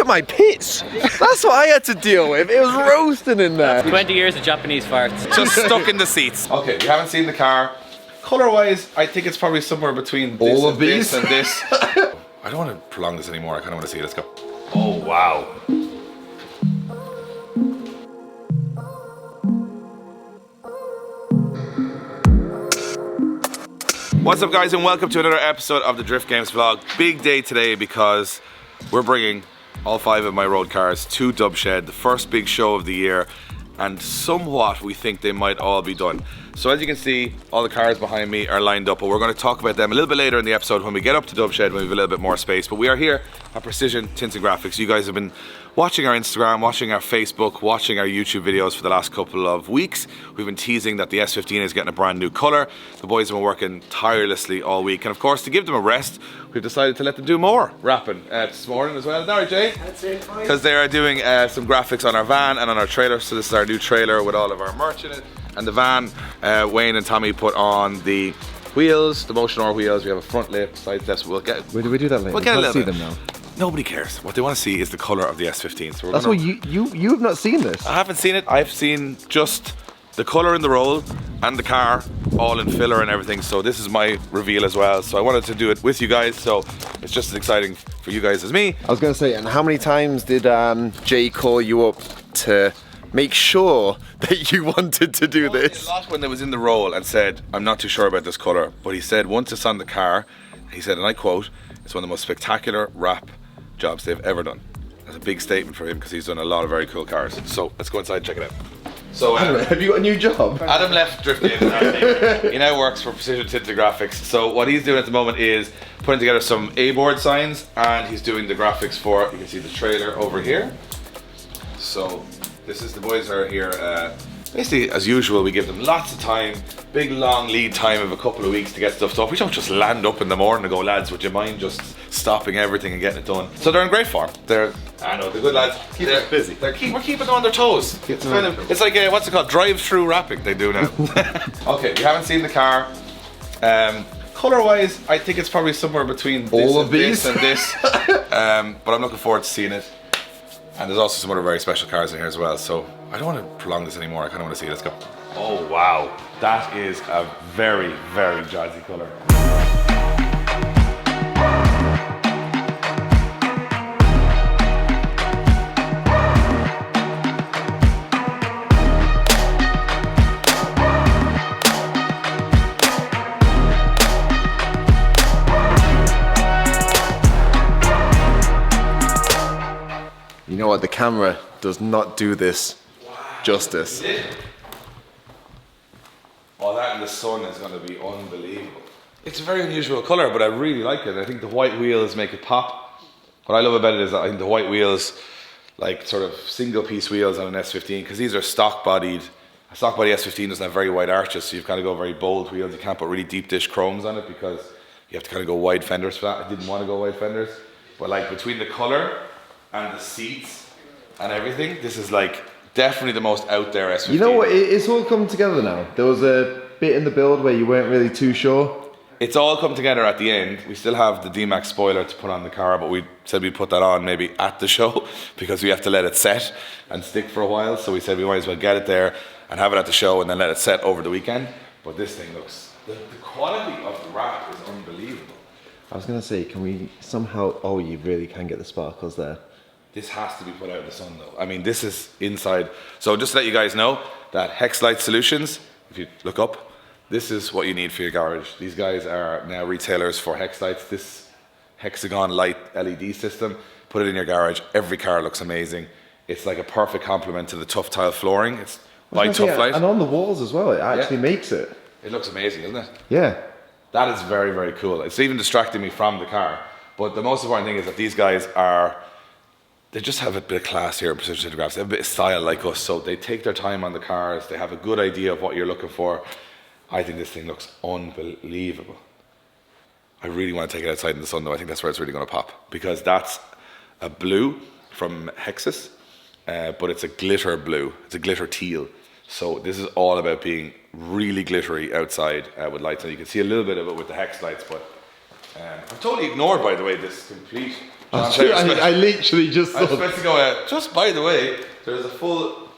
at my pits. That's what I had to deal with. It was roasting in there. 20 years of Japanese farts. Just stuck in the seats. Okay, we haven't seen the car. Color-wise, I think it's probably somewhere between this all of these and this. I don't want to prolong this anymore. I kind of want to see it. Let's go. Oh, wow. What's up, guys, and welcome to another episode of the Drift Games vlog. Big day today because we're bringing all 5 of my road cars to Dubshed, the first big show of the year, and somewhat we think they might all be done. So as you can see, all the cars behind me are lined up, but we're going to talk about them a little bit later in the episode when we get up to Dubshed, when we have a little bit more space. But we are here at Precision Tints and Graphics. You guys have been watching our Instagram, watching our Facebook, watching our YouTube videos for the last couple of weeks. We've been teasing that the S15 is getting a brand new colour. The boys have been working tirelessly all week, and of course, to give them a rest, we've decided to let them do more wrapping this morning as well. Is that right, Jay? That's it. Because they are doing some graphics on our van and on our trailer. So this is our new trailer with all of our merch in it. And the van, Wayne and Tommy put on the wheels, the motion R wheels. We have a front lip, side steps. We'll get. Where do we do that later? We'll get a little see bit. them now. Nobody cares. What they want to see is the colour of the S15. So That's what you have not seen this. I haven't seen it. I've seen just the colour in the roll and the car all in filler and everything. So this is my reveal as well. So I wanted to do it with you guys. So it's just as exciting for you guys as me. I was going to say, and how many times did Jay call you up to make sure that you wanted to do this? A lot when it was in the roll and said, I'm not too sure about this colour. But he said once it's on the car, he said, and I quote, it's one of the most spectacular wrap jobs they've ever done. That's a big statement for him because he's done a lot of very cool cars. So let's go inside and check it out. So Have you got a new job? Adam left Drift Games. He now works for Precision Tints and Graphics. So what he's doing at the moment is putting together some A-board signs, and he's doing the graphics for, you can see the trailer over here. So this is, the boys are here. Basically, as usual, we give them lots of time, big long lead time of a couple of weeks to get stuff up. We don't just land up in the morning and go, lads, would you mind just stopping everything and getting it done? So they're in great form. I know, they're good lads. Keep us busy. We're keeping them on their toes. It's like, what's it called? Drive-through wrapping they do now. Okay, we haven't seen the car. Colour-wise, I think it's probably somewhere between this and this. But I'm looking forward to seeing it. And there's also some other very special cars in here as well. So I don't want to prolong this anymore. I kind of want to see it. Let's go. Oh, wow. That is a very, very jazzy colour. You know what? The camera does not do this justice. Oh, that in the sun is going to be unbelievable. It's a very unusual colour, but I really like it. I think the white wheels make it pop. What I love about it is that I think the white wheels, like sort of single piece wheels on an S15, because these are stock bodied. A stock body S15 doesn't have very wide arches, so you've got to go very bold wheels. You can't put really deep dish chromes on it because you have to kind of go wide fenders for that. I didn't want to go wide fenders, but like between the colour and the seats and everything, this is like definitely the most out there S15. You know what? It's all come together now. There was a bit in the build where you weren't really too sure. It's all come together at the end. We still have the D-Max spoiler to put on the car, but we said we'd put that on maybe at the show because we have to let it set and stick for a while. So we said we might as well get it there and have it at the show and then let it set over the weekend. But this thing looks, the quality of the wrap is unbelievable. I was going to say, can we somehow, oh, you really can get the sparkles there. This has to be put out in the sun though. I mean, this is inside. So just to let you guys know that Hex Light Solutions, if you look up, this is what you need for your garage. These guys are now retailers for Hex Lights. This hexagon light LED system, put it in your garage. Every car looks amazing. It's like a perfect complement to the tough tile flooring. It's by Tough Light. And on the walls as well, it actually makes it. It looks amazing, doesn't it? Yeah. That is very, very cool. It's even distracting me from the car. But the most important thing is that these guys they just have a bit of class here in Precision Tints and Graphics. They have a bit of style like us, so they take their time on the cars. They have a good idea of what you're looking for. I think this thing looks unbelievable. I really want to take it outside in the sun though. I think that's where it's really going to pop, because that's a blue from Hexus, but it's a glitter blue. It's a glitter teal. So this is all about being really glittery outside with lights. And you can see a little bit of it with the Hex lights, but I've totally ignored, by the way, this complete I literally just I was saw. supposed to go, just by the way, there's a full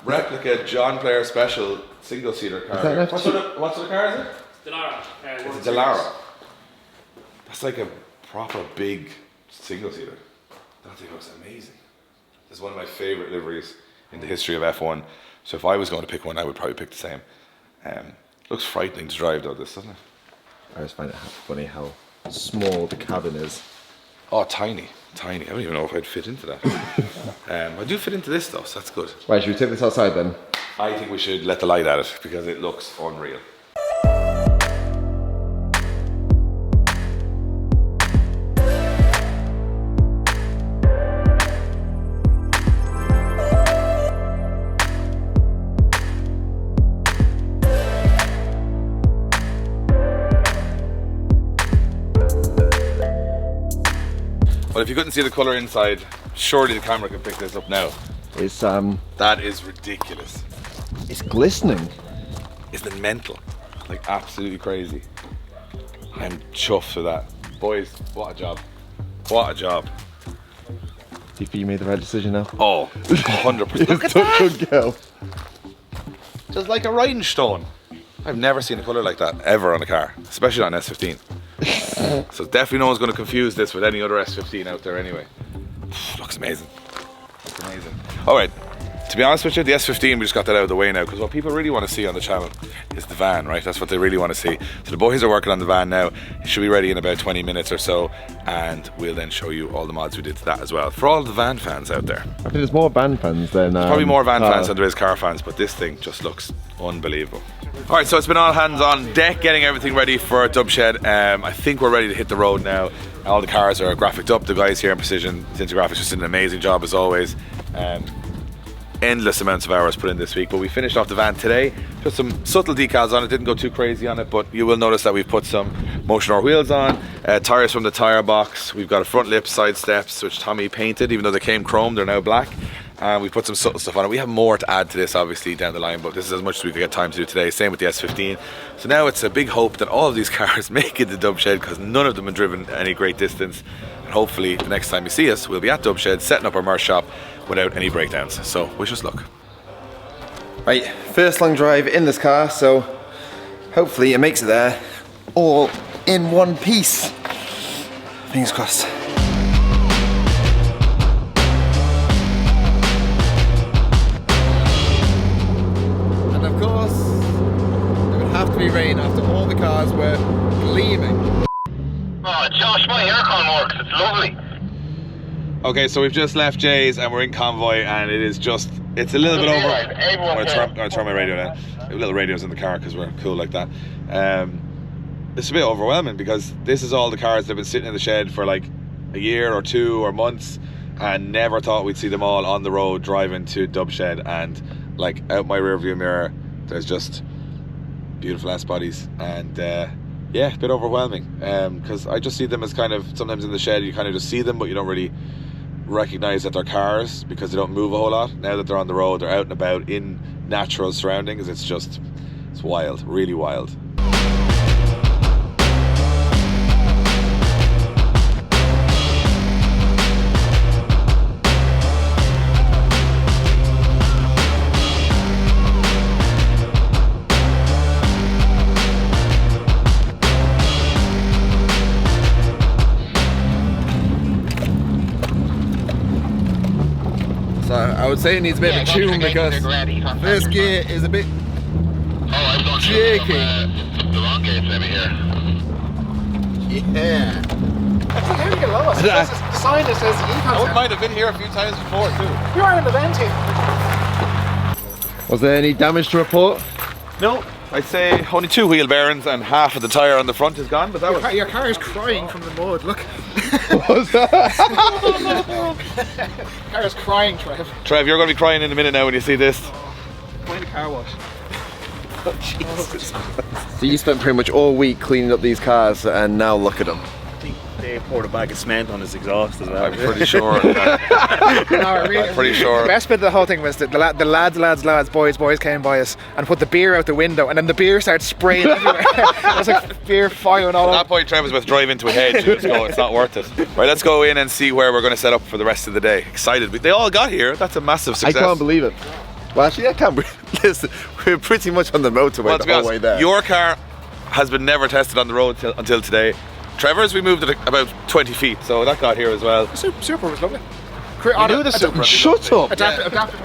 replica John Player Special single-seater car. that What sort of car is it? Delara. It's a Delara. That's like a proper big single-seater. That thing looks amazing. It's one of my favourite liveries in the history of F1. So if I was going to pick one, I would probably pick the same. Looks frightening to drive though, this, doesn't it? I just find it funny how small the cabin is. Oh, tiny. I don't even know if I'd fit into that. I do fit into this though, so that's good. Right, should we take this outside then? I think we should let the light at it because it looks unreal. Well, if you couldn't see the colour inside, surely the camera can pick this up now. It's That is ridiculous. it's glistening. Isn't it mental? Like absolutely crazy. I'm chuffed for that. Boys, what a job. What a job. Do you think you made the right decision now? Oh, 100%. Look at Good girl. Just like a rhinestone. I've never seen a colour like that ever on a car, especially on an S15. So definitely no one's going to confuse this with any other S15 out there anyway. Looks amazing. Looks amazing. Alright, to be honest with you, the S15, we just got that out of the way now because what people really want to see on the channel is the van, right? That's what they really want to see. So the boys are working on the van now. It should be ready in about 20 minutes or so, and we'll then show you all the mods we did to that as well. For all the van fans out there. I think there's more van fans than Probably more van fans than there is car fans, but this thing just looks unbelievable. Alright, so it's been all hands on deck getting everything ready for Dubshed. I think we're ready to hit the road now. All the cars are graphicked up. The guys here in Precision Tinted Graphics just did an amazing job as always. Endless amounts of hours put in this week, but we finished off the van today. Put some subtle decals on it, didn't go too crazy on it, but you will notice that we've put some Motion R wheels on, tyres from the tyre box. We've got a front lip, side steps, which Tommy painted, even though they came chrome, they're now black. And we put some subtle stuff on it. We have more to add to this obviously down the line, but this is as much as we could get time to do today. Same with the S15. So now it's a big hope that all of these cars make it to Dubshed because none of them have driven any great distance. And hopefully the next time you see us, we'll be at Dubshed setting up our merch shop without any breakdowns. So wish us luck. Right, first long drive in this car, so hopefully it makes it there all in one piece. Fingers crossed. And of course, it would have to be rain after all the cars were gleaming. Oh, Josh, my aircon works. It's lovely. Okay, so we've just left Jay's and we're in Convoy, and it is just, it's a little bit over. I'm gonna turn my radio down. Little radios in the car because we're cool like that. It's a bit overwhelming because this is all the cars that have been sitting in the shed for like a year or two or months, and never thought we'd see them all on the road driving to Dubshed. And like out my rear view mirror, there's just beautiful ass bodies, and yeah, a bit overwhelming because I just see them as kind of, sometimes in the shed you kind of just see them but you don't really recognize that they're cars because they don't move a whole lot. Now that they're on the road, they're out and about in natural surroundings, it's wild, really wild. So I would say it needs a bit of a tune because first gear is a bit shaky. The wrong gates maybe here. Yeah. Actually, here you get lowest. It says, the sign that says Econ. Might have been here a few times before too. You are in the vent here. Was there any damage to report? No, I'd say only 2 wheel bearings and half of the tyre on the front is gone, but that was... Your car is crying from the mud. Look. What was that? Car is crying, Trev. Trev, you're going to be crying in a minute now when you see this. Find a car wash. So you spent pretty much all week cleaning up these cars and now look at them. They They poured a bag of cement on his exhaust as well. I'm pretty sure. No, really, Pretty sure. The best bit of the whole thing was that the lads, boys came by us and put the beer out the window, and then the beer started spraying everywhere. It was like beer flying all At over. that point, Trevor's about to drive into a hedge. Let's go. It's not worth it. Right, let's go in and see where we're going to set up for the rest of the day. Excited. They all got here. That's a massive I success. can't believe it. Well, actually, I can't believe Listen, we're pretty much on the motorway Well, to the be whole honest, way there. your car has been never tested on the road until today. Trevor's, we moved it about 20 feet, so that got here as well. Super was lovely. do the Supra. Shut up.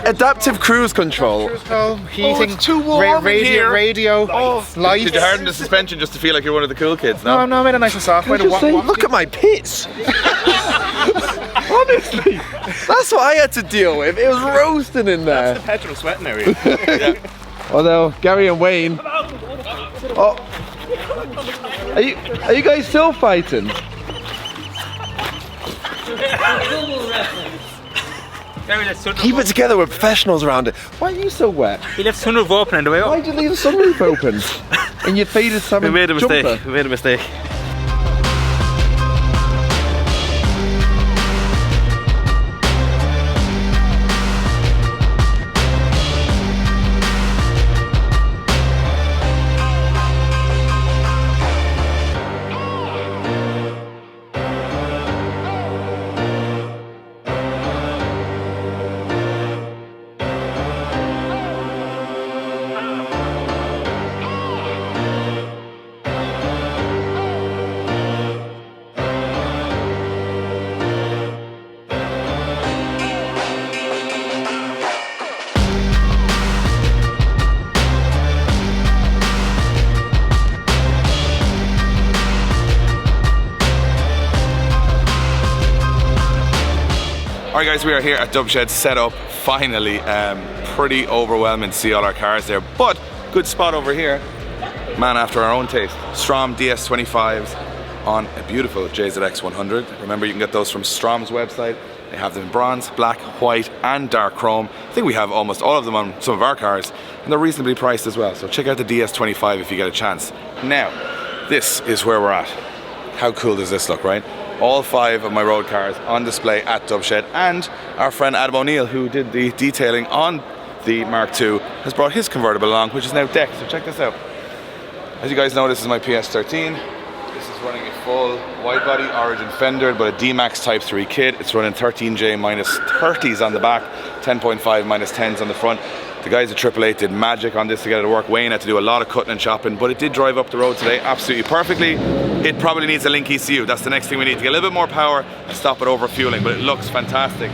Adaptive cruise control. Cruise control, heating, it's too warm in here. radio, lights. Did you harden the suspension just to feel like you're one of the cool kids? No, I made it nice and soft. Can I just say, look at my pits. Honestly, that's what I had to deal with. It was roasting in there. The petrol sweating area. Yeah. Although Gary and Wayne. Oh, are you guys still fighting? Keep it together. We're professionals around it. Why are you so wet? He left the sunroof open on the way Why up. did you leave the sunroof open? And your faded salmon We made a mistake. jumper? We made a mistake. Alright guys, we are here at Dubshed set up, finally. Pretty overwhelming to see all our cars there, but good spot over here. Man after our own taste. Strom DS25s on a beautiful JZX 100. Remember, you can get those from Strom's website. They have them in bronze, black, white and dark chrome. I think we have almost all of them on some of our cars, and they're reasonably priced as well. So check out the DS25 if you get a chance. Now, this is where we're at. How cool does this look, right? All 5 of my road cars on display at Dubshed, and our friend Adam O'Neill, who did the detailing on the Mark II, has brought his convertible along, which is now decked. So check this out. As you guys know, this is my PS13. This is running a full wide body Origin fender, but a D-Max Type 3 kit. It's running 13J minus 30s on the back, 10.5 minus 10s on the front. The guys at Triple Eight did magic on this to get it to work. Wayne had to do a lot of cutting and chopping, but it did drive up the road today absolutely perfectly. It probably needs a link ECU. That's the next thing we need, to get a little bit more power and stop it over fueling, but it looks fantastic.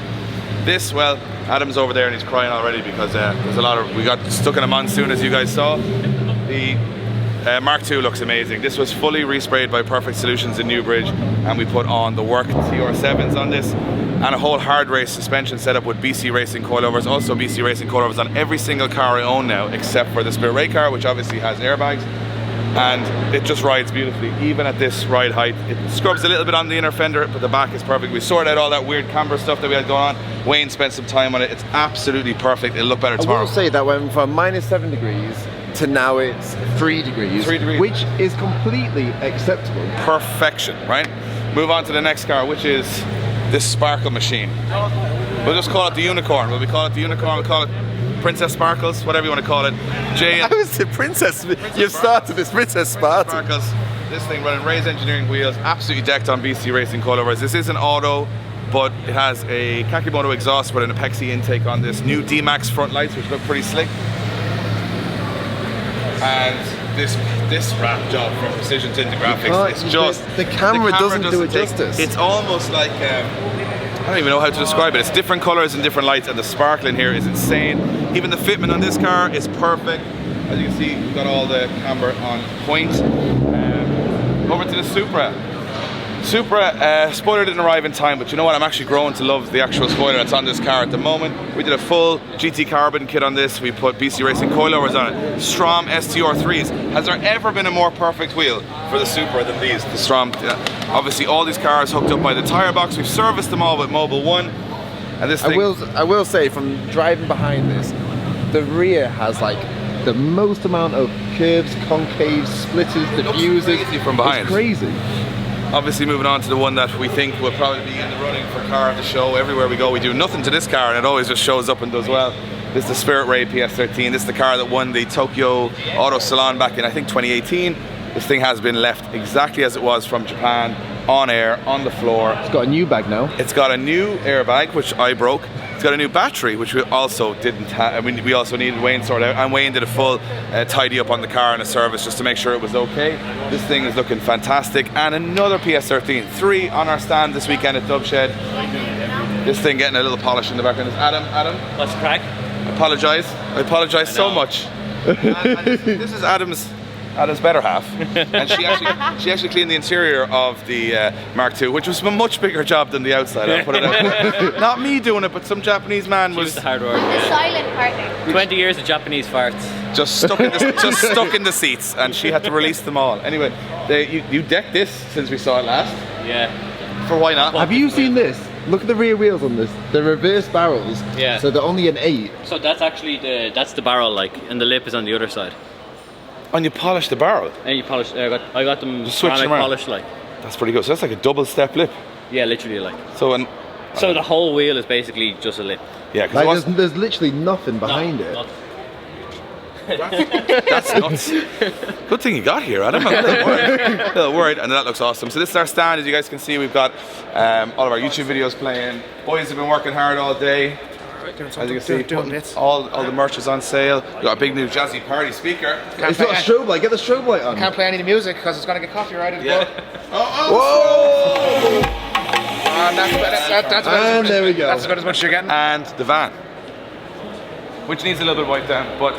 This, well, Adam's over there and he's crying already because there's a lot of, we got stuck in a monsoon as you guys saw. The Mark II looks amazing. This was fully resprayed by Perfect Solutions in Newbridge, and we put on the Work TR7s on this, and a whole hard race suspension setup with BC Racing coilovers. Also BC Racing coilovers on every single car I own now, except for the Spirit Ray car, which obviously has airbags, and it just rides beautifully. Even at this ride height, it scrubs a little bit on the inner fender, but the back is perfect. We sorted out all that weird camber stuff that we had going on. Wayne spent some time on it. It's absolutely perfect. It'll look better I tomorrow. will say that went from -7 degrees to now it's 3 degrees, 3 degrees. which is completely acceptable. Perfection, right? Move on to the next car, which is this sparkle machine. We'll just call it the Unicorn. Will we call it the Unicorn? We'll call it Princess Sparkles, whatever you want to call it. Jay and I was the princess. You've started this Princess Sparkle. Sparkles. This thing running Ray's engineering wheels, absolutely decked on BC Racing coilovers. This is an auto, but it has a Kakimoto exhaust with an Apexi intake on this. New D-Max front lights, which look pretty slick. And this wrap job from Precision Tinted Graphics, it's just the camera doesn't do it justice. It's almost like I don't even know how to describe it. It's different colors and different lights, and the sparkle in here is insane. Even the fitment on this car is perfect. As you can see, we've got all the camber on point. Over to the Supra. Supra, spoiler didn't arrive in time, but you know what? I'm actually growing to love the actual spoiler that's on this car at the moment. We did a full GT carbon kit on this. We put BC Racing coilovers on it. Strom STR3s. Has there ever been a more perfect wheel for the Supra than these? The Strom, obviously all these cars hooked up by the tire box. We've serviced them all with Mobile One. And this thing, I will say, from driving behind this, the rear has like the most amount of curves, concaves, splitters, diffusers. crazy from behind. It's crazy. Obviously moving on to the one that we think will probably be in the running for car of the show. Everywhere we go we do nothing to this car and it always just shows up and does well. This is the Spirit Ray PS13. This is the car that won the Tokyo Auto Salon back in I think 2018. This thing has been left exactly as it was from Japan, on air, on the floor. It's got a new bag now. It's got a new airbag, which I broke. It's got a new battery, which we also didn't have. I mean, we also needed Wayne sorted out, and Wayne did a full tidy up on the car and a service just to make sure it was okay. This thing is looking fantastic. And another PS13, 3 on our stand this weekend at Dubshed. This thing getting a little polish in the background. Adam, What's the crack? I apologise so much. And this is Adam's better half, and she actually cleaned the interior of the Mark II, which was a much bigger job than the outside. I'll put it out. Not me doing it, but some Japanese man She was the hard work. The silent partner. 20 years of Japanese farts. just stuck in the seats, and she had to release them all. Anyway, you decked this since we saw it last. Yeah. For why not? Have you seen this? Look at the rear wheels on this. They're reverse barrels. Yeah. So they're only an 8. So that's actually that's the barrel, like, and the lip is on the other side. And you polish the barrel. And you polish. I got them Just switch them around. polished, like. That's pretty good. So that's like a double step lip. Yeah, literally, like. So the whole wheel is basically just a lip. yeah, Like because there's literally nothing behind it. Not- that's nuts. Good thing you got here, Adam. I'm a little worried, and that looks awesome. So this is our stand. As you guys can see, we've got all of our YouTube videos playing. Boys have been working hard all day. As you can see, doing bits. all the merch is on sale. We've got a big new jazzy party speaker. It's not a strobe light. Get the strobe light on. Can't play any music because it's going to get copyrighted. Yeah. Whoa! That's And there we go. That's about as much as you're getting. And the van, which needs a little bit of wipe down, but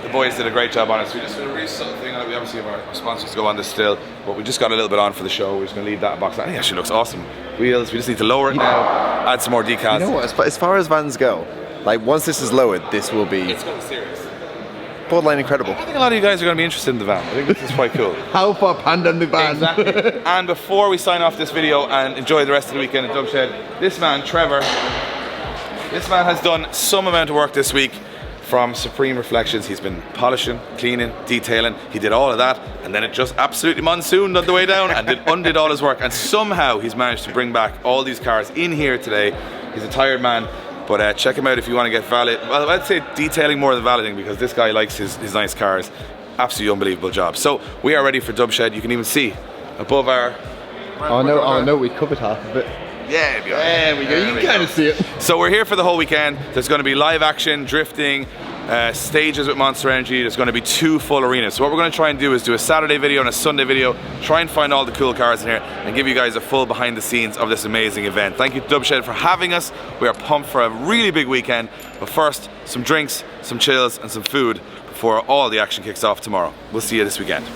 the boys did a great job on it. So we just did a really subtle thing on it. We obviously have our sponsors to go on this still, but we just got a little bit on for the show. We're just going to leave that box. I think it actually looks awesome. Wheels, we just need to lower it now, add some more decals. You know what? As far as vans go, like once this is lowered, this will be It's going to be serious. borderline incredible. I think a lot of you guys are going to be interested in the van. I think this is quite cool. How far pandemic van? Exactly. And before we sign off this video and enjoy the rest of the weekend at Dubshed, this man, Trevor, this man has done some amount of work this week from Supreme Reflections. He's been polishing, cleaning, detailing. He did all of that, and then it just absolutely monsooned on the way down and undid all his work. And somehow he's managed to bring back all these cars in here today. He's a tired man, but check him out if you want to get valid. Well, I'd say detailing more than valeting, because this guy likes his nice cars. Absolutely unbelievable job. So we are ready for Dubshed. You can even see above our... Oh no, we covered half of it. Yeah, There we go. You can kind of see it. So we're here for the whole weekend. There's going to be live action, drifting, stages with Monster Energy. There's going to be 2 full arenas. So what we're going to try and do is do a Saturday video and a Sunday video, try and find all the cool cars in here and give you guys a full behind the scenes of this amazing event. Thank you to Dubshed for having us. We are pumped for a really big weekend. But first, some drinks, some chills and some food before all the action kicks off tomorrow. We'll see you this weekend.